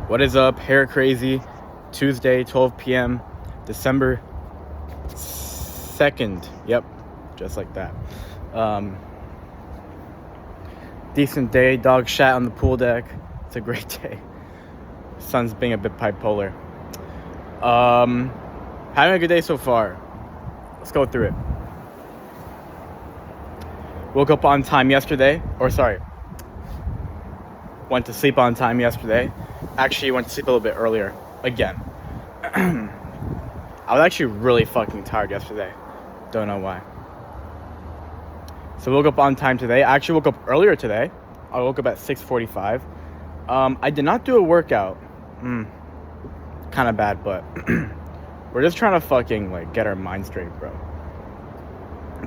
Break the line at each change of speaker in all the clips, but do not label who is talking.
What is up, Hair Crazy? Tuesday, 12 p.m., December 2nd. Yep, just like that. Decent day, dog shat on the pool deck. It's a great day. Sun's being a bit bipolar. Having a good day so far. Let's go through it. Woke up on time yesterday, went to sleep on time yesterday. Actually went to sleep a little bit earlier again. I was actually really fucking tired yesterday. Don't know why. So woke up on time today. I actually woke up earlier today. I woke up at 6:45. I did not do a workout. Kind of bad, but we're just trying to fucking get our mind straight, bro.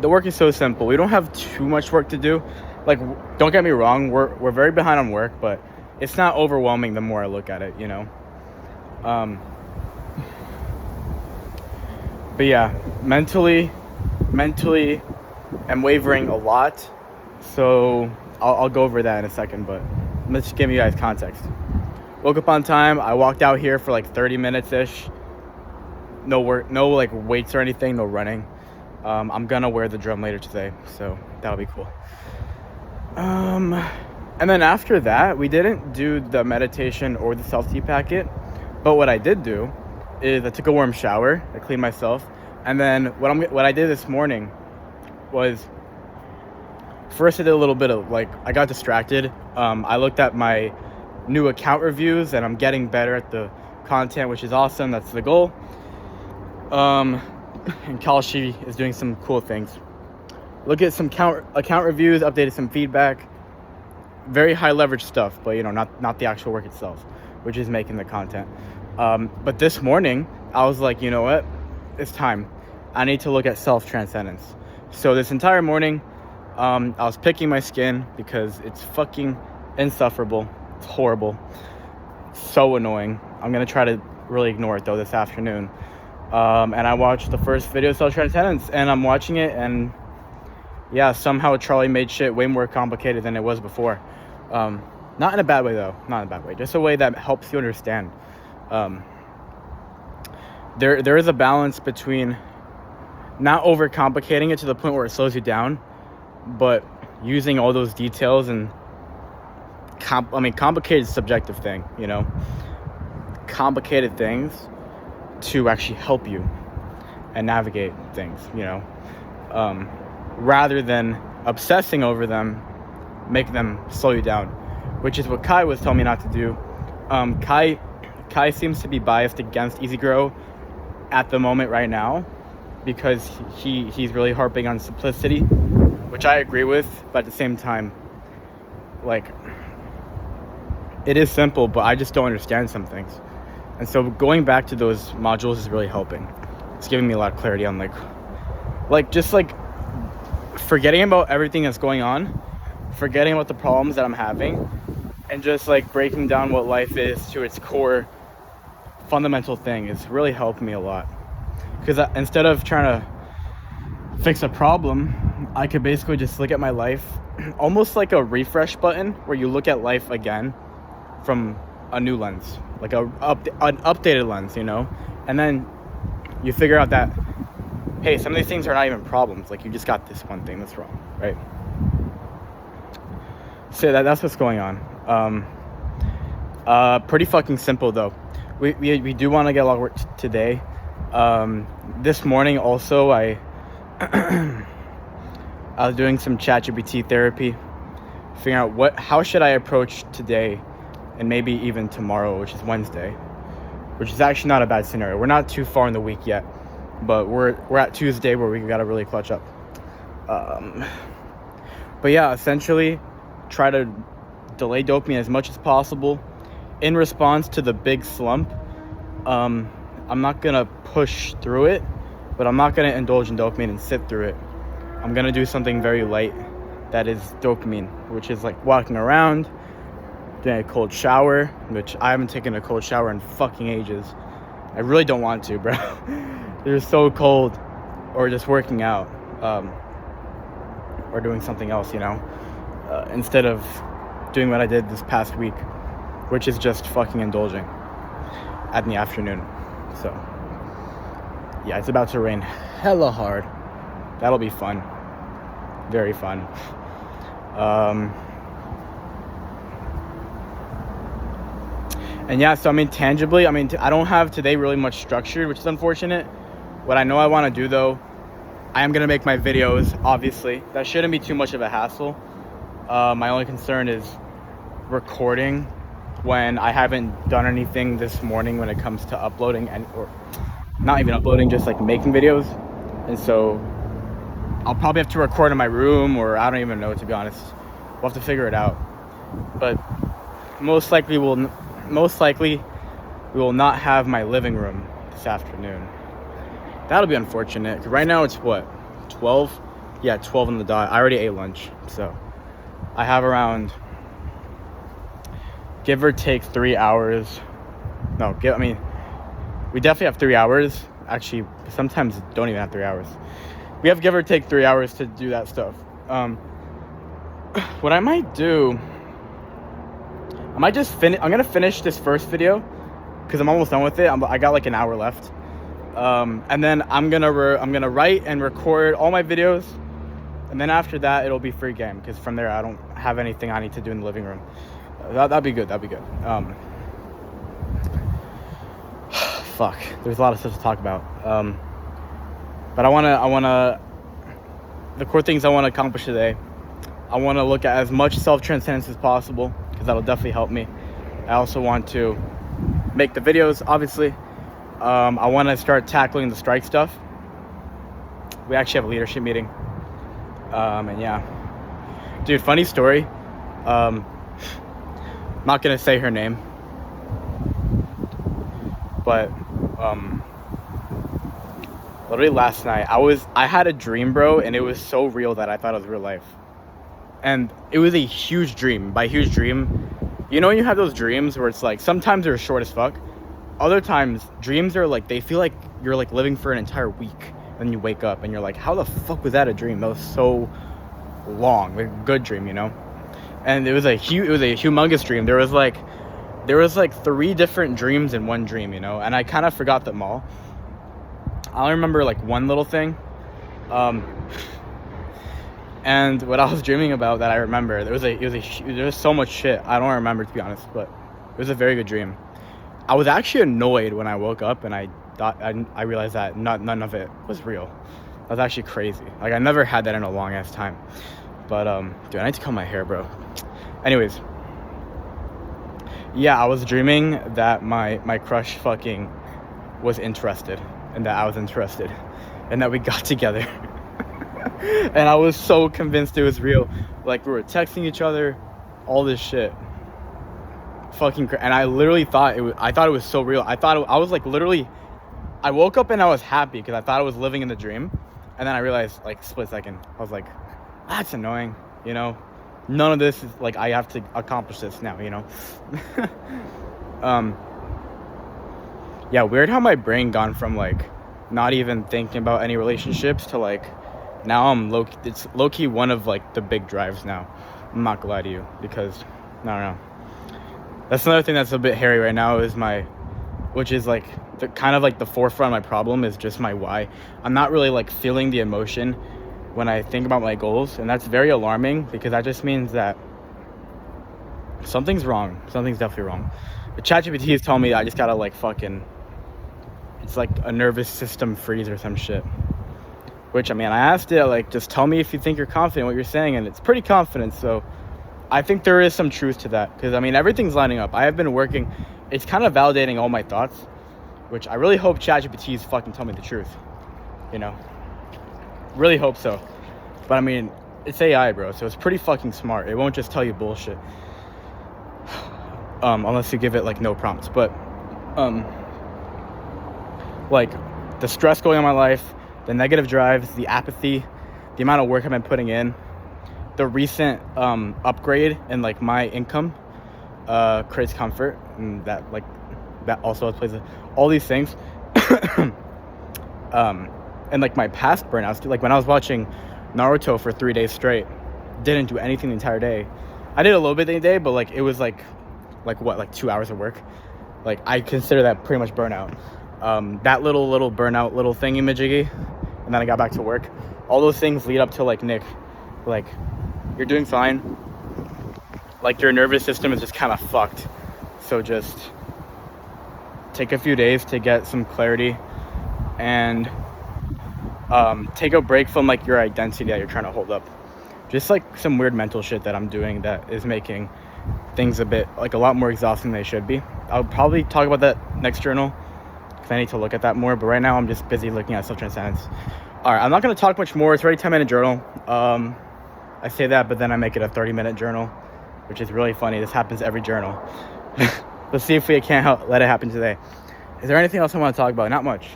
The work is so simple. We don't have too much work to do. Don't get me wrong, we're very behind on work, but it's not overwhelming the more I look at it, you know. But yeah, mentally I'm wavering a lot, so I'll go over that in a second, but let's just give you guys context. Woke up on time. I walked out here for 30 minutes ish. No work, no weights or anything, no running. I'm gonna wear the drum later today, so that'll be cool. And then after that, we didn't do the meditation or the self-tea packet, but what I did do is I took a warm shower, I cleaned myself, and then what I did this morning was, first I did a little bit of I got distracted. I looked at my new account reviews, and I'm getting better at the content, which is awesome. That's the goal. And Kalshi is doing some cool things. Look at some account reviews, updated some feedback. Very high leverage stuff, but not the actual work itself, which is making the content. But this morning, I was like, you know what? It's time. I need to look at self-transcendence. So this entire morning, I was picking my skin because it's fucking insufferable. It's horrible. It's so annoying. I'm going to try to really ignore it, though, this afternoon. And I watched the first video of self-transcendence, and I'm watching it, and yeah, somehow Charlie made shit way more complicated than it was before. Not in a bad way, though. Not in a bad way. Just a way that helps you understand. There is a balance between not overcomplicating it to the point where it slows you down, but using all those details and complicated subjective thing, complicated things to actually help you and navigate things, rather than obsessing over them, make them slow you down, which is what Kai was telling me not to do. Kai seems to be biased against Easy Grow at the moment right now because he's really harping on simplicity, which I agree with, but at the same time, it is simple, but I just don't understand some things. And so going back to those modules is really helping. It's giving me a lot of clarity on just forgetting about everything that's going on, forgetting about the problems that I'm having, and just breaking down what life is to its core fundamental thing is really helped me a lot. Because instead of trying to fix a problem, I could basically just look at my life almost like a refresh button where you look at life again from a new lens, an updated lens, and then you figure out that, hey, some of these things are not even problems. You just got this one thing that's wrong, right? So that's what's going on. Pretty fucking simple, though. We do want to get a lot of work today. This morning also, I was doing some ChatGPT therapy, figuring out how should I approach today and maybe even tomorrow, which is Wednesday, which is actually not a bad scenario. We're not too far in the week yet, but we're at Tuesday where we gotta really clutch up. But yeah, essentially try to delay dopamine as much as possible in response to the big slump. I'm not gonna push through it, but I'm not gonna indulge in dopamine and sit through it. I'm gonna do something very light that is dopamine, which is walking around, doing a cold shower, which I haven't taken a cold shower in fucking ages. I really don't want to, bro. They're so cold. Or just working out, or doing something else, instead of doing what I did this past week. which is just fucking indulging in the afternoon. So yeah, it's about to rain hella hard. That'll be fun. Very fun. And yeah, so I mean, tangibly, I mean, I don't have today really much structured, which is unfortunate. What I know I want to do though, I am going to make my videos, obviously. That shouldn't be too much of a hassle. My only concern is recording when I haven't done anything this morning when it comes to uploading, or not even uploading, just like making videos. And so I'll probably have to record in my room, or I don't even know, to be honest. We'll have to figure it out. But most likely we will not have my living room this afternoon. That'll be unfortunate, because right now it's what, 12? Yeah, 12 on the dot. I already ate lunch, so I have around, give or take 3 hours. No, I mean, we definitely have 3 hours. Actually, sometimes don't even have 3 hours. We have give or take 3 hours to do that stuff. What I might do, I might just finish. I'm gonna finish this first video because I'm almost done with it. I got like an hour left, and then I'm gonna write and record all my videos, and then after that it'll be free game, because from there I don't have anything I need to do in the living room. That'd be good. Fuck, there's a lot of stuff to talk about. But I wanna. The core things I want to accomplish today. I want to look at as much self-transcendence as possible, because that'll definitely help me. I also want to make the videos, obviously. I want to start tackling the strike stuff. We actually have a leadership meeting. And yeah. Dude, funny story. I'm not going to say her name. But literally last night, I had a dream, bro, and it was so real that I thought it was real life. And it was a huge dream. By huge dream, you know when you have those dreams where it's like, sometimes they're short as fuck. Other times, dreams are like, they feel like you're like living for an entire week. Then you wake up and you're like, how the fuck was that a dream? That was so long. Like a good dream, you know? And it was a humongous dream. There was like 3 different dreams in one dream, you know? And I kind of forgot them all. I only remember like one little thing. And what I was dreaming about that I remember, there was so much shit I don't remember, to be honest, but it was a very good dream. I was actually annoyed when I woke up and I realized that none of it was real. That was actually crazy. Like, I never had that in a long ass time. But dude, I need to comb my hair, bro. Anyways, yeah, I was dreaming that my crush fucking was interested, and that I was interested, and that we got together. And I was so convinced it was real. Like, we were texting each other, all this shit. And I literally thought it was so real. I was like, literally, I woke up and I was happy because I thought I was living in the dream. And then I realized, like, split second, I was like, that's annoying, you know? None of this is, like, I have to accomplish this now, you know? Yeah, weird how my brain gone from, like, not even thinking about any relationships to, like, now it's low-key one of, like, the big drives now. I'm not gonna lie to you, because, I don't know. That's another thing that's a bit hairy right now, which is, like, kind of, like, the forefront of my problem is just my why. I'm not really, like, feeling the emotion when I think about my goals, and that's very alarming, because that just means that something's wrong. Something's definitely wrong. But ChatGPT is telling me I just gotta, like, fucking, it's like a nervous system freeze or some shit. Which, I mean, I asked it, like, just tell me if you think you're confident in what you're saying, and it's pretty confident, so I think there is some truth to that, because, I mean, everything's lining up. I have been working, it's kind of validating all my thoughts, which I really hope ChatGPT is fucking telling me the truth, you know? Really hope so. But, I mean, it's AI, bro, so it's pretty fucking smart. It won't just tell you bullshit. Unless you give it, like, no prompts. But, like, the stress going on in my life, the negative drives, the apathy, the amount of work I've been putting in, the recent upgrade in, like, my income creates comfort, and that also plays all these things. And, like, my past burnouts, like, when I was watching Naruto for 3 days straight, didn't do anything the entire day. I did a little bit the day, but, like, it was, like, like what, like 2 hours of work. Like I consider that pretty much burnout. That little burnout little thingy majiggy, and then I got back to work. All those things lead up to like, Nick, like you're doing fine. Like your nervous system is just kind of fucked. So just take a few days to get some clarity and take a break from like your identity that you're trying to hold up. Just like some weird mental shit that I'm doing that is making things a lot more exhausting than they should be. I'll probably talk about that next journal because I need to look at that more, but right now I'm just busy looking at self-transcendence. All right, I'm not going to talk much more. It's already 10-minute journal. I say that, but then I make it a 30-minute journal, which is really funny. This happens every journal. Let's see if we can't let it happen today. Is there anything else I want to talk about? Not much.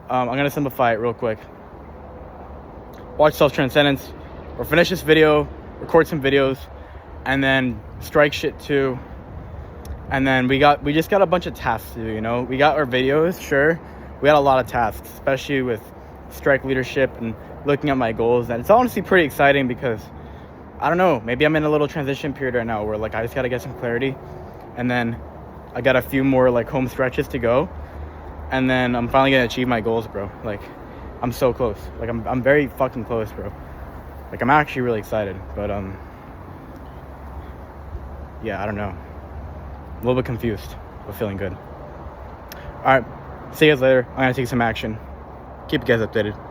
I'm going to simplify it real quick. Watch self-transcendence, or finish this video, record some videos, and then strike shit too. And then we just got a bunch of tasks to do, you know? We got our videos, sure. We got a lot of tasks, especially with strike leadership and looking at my goals. And it's honestly pretty exciting because, I don't know, maybe I'm in a little transition period right now where like I just got to get some clarity. And then I got a few more like home stretches to go. And then I'm finally going to achieve my goals, bro. Like, I'm so close. Like, I'm very fucking close, bro. Like, I'm actually really excited. But, yeah, I don't know. A little bit confused, but feeling good. All right. See you guys later. I'm going to take some action. Keep you guys updated.